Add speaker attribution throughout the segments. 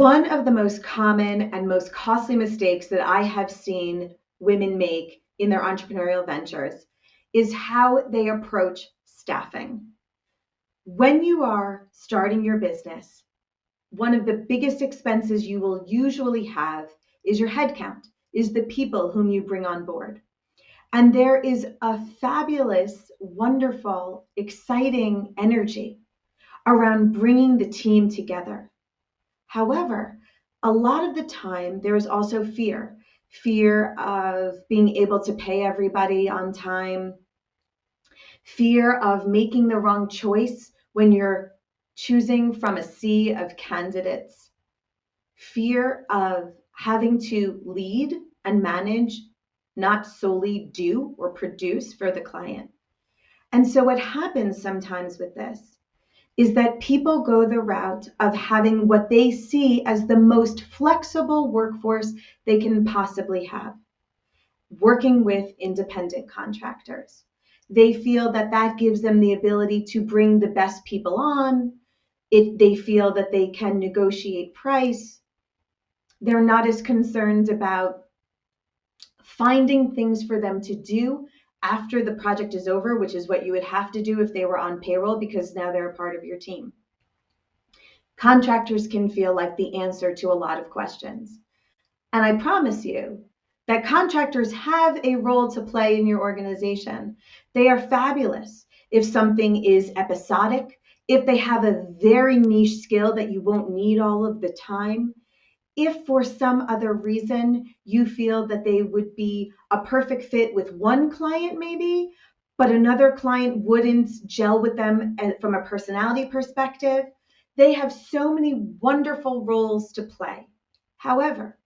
Speaker 1: One of the most common and most costly mistakes that I have seen women make in their entrepreneurial ventures is how they approach staffing. When you are starting your business, one of the biggest expenses you will usually have is your headcount, is the people whom you bring on board. And there is a fabulous, wonderful, exciting energy around bringing the team together. However, a lot of the time, there is also fear of being able to pay everybody on time, fear of making the wrong choice when you're choosing from a sea of candidates, fear of having to lead and manage, not solely do or produce for the client. And so, what happens sometimes with this is that people go the route of having what they see as the most flexible workforce they can possibly have, working with independent contractors. They feel that that gives them the ability to bring the best people on. They feel that they can negotiate price. They're not as concerned about finding things for them to do after the project is over, which is what you would have to do if they were on payroll, because now they're a part of your team. Contractors can feel like the answer to a lot of questions. And I promise you that contractors have a role to play in your organization. They are fabulous if something is episodic, if they have a very niche skill that you won't need all of the time. If for some other reason you feel that they would be a perfect fit with one client maybe, but another client wouldn't gel with them from a personality perspective, they have so many wonderful roles to play. However,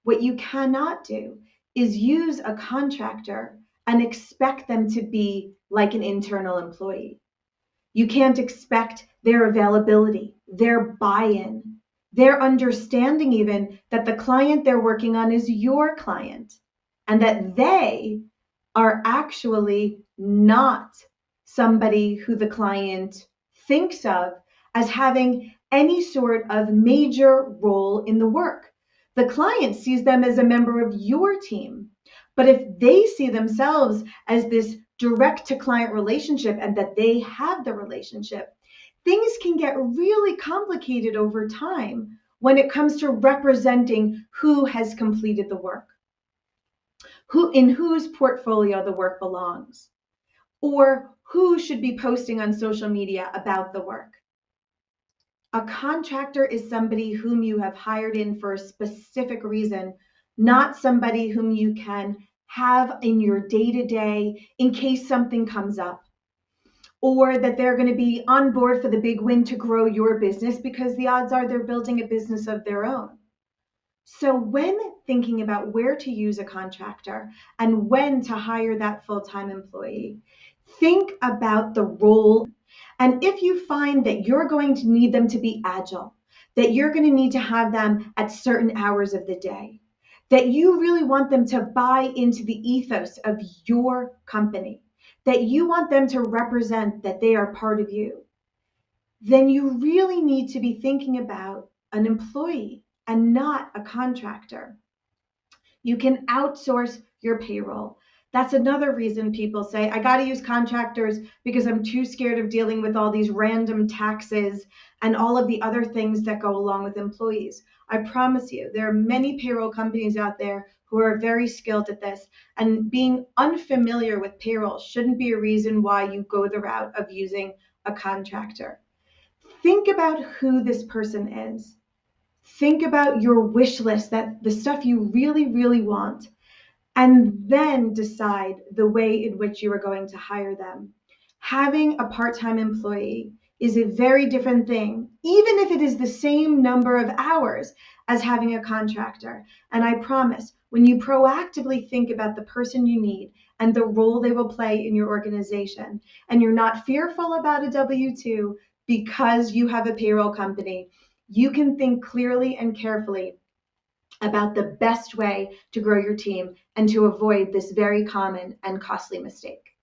Speaker 1: what you cannot do is use a contractor and expect them to be like an internal employee. You can't expect their availability, their buy-in, their understanding even that the client they're working on is your client and that they are actually not somebody who the client thinks of as having any sort of major role in the work. The client sees them as a member of your team. But if they see themselves as this direct to client relationship and that they have the relationship, things can get really complicated over time when it comes to representing who has completed the work, in whose portfolio the work belongs, or who should be posting on social media about the work. A contractor is somebody whom you have hired in for a specific reason, not somebody whom you can have in your day-to-day in case something comes up, or that they're going to be on board for the big win to grow your business, because the odds are they're building a business of their own. So when thinking about where to use a contractor and when to hire that full-time employee, think about the role. And if you find that you're going to need them to be agile, that you're going to need to have them at certain hours of the day, that you really want them to buy into the ethos of your company, that you want them to represent that they are part of you, then you really need to be thinking about an employee and not a contractor. You can outsource your payroll. That's another reason people say, I got to use contractors because I'm too scared of dealing with all these random taxes and all of the other things that go along with employees. I promise you, there are many payroll companies out there who are very skilled at this, and being unfamiliar with payroll shouldn't be a reason why you go the route of using a contractor. Think about who this person is. Think about your wish list, that the stuff you really, really want, and then decide the way in which you are going to hire them. Having a part-time employee is a very different thing, even if it is the same number of hours as having a contractor. And I promise, when you proactively think about the person you need and the role they will play in your organization, and you're not fearful about a W-2 because you have a payroll company, you can think clearly and carefully about the best way to grow your team and to avoid this very common and costly mistake.